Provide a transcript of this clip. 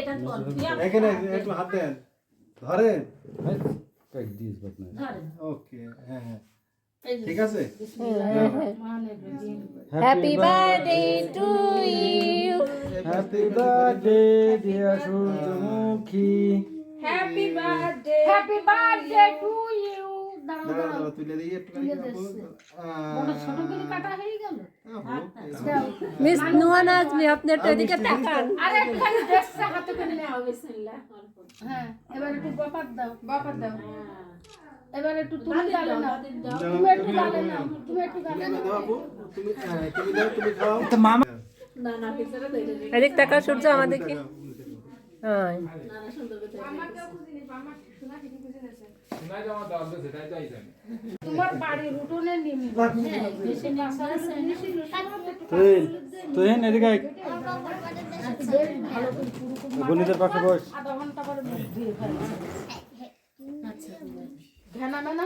এটা কর এখানে একটু হাত দেন ধরেন কাট দিস বাটনা ধরেন ওকে হ্যাঁ হ্যাঁ এই যে ঠিক আছে happy birthday to you happy birthday dear Suryamukhi happy birthday to you দাঁড়াও দাঁড়াও দাঁড়াও দাঁড়াও তুলে দিই একটু বড় ছোট করে কাটা হয়ে গেল মিস নুয়ান আজমি আপনি একটু এদিকে তাকান আরে একটুখানি দেখছে হাতে করে নাও বিসমিল্লাহ হ্যাঁ এবার একটু বাপাত দাও এবার একটু তুমি গালে নাও তুমি একটু গালে নাও তুমি একটু গালে নাও দাও আপু তুমি তুমি দাও তুমি খাও তো মামা না না পিছনে দে দে এদিক তাকা সূর্য আমাদেরকে হ্যাঁ না না সুন্দর করে আমারটাও খুঁজিনি আমার শোনা কিছু খুঁজিনেছে শোনা যাওয়া দাও সেটাই তো আইছেন তোমার বাড়ির উঠোনে নিমি বেশি নাসা আছে তো হেন এদিকে আয়। ভালো করে পুরো করে গণিতের পাশে বস আধা ঘন্টা পরে মুখ ধুয়ে ফেলছে আচ্ছা ঘেনা মেনা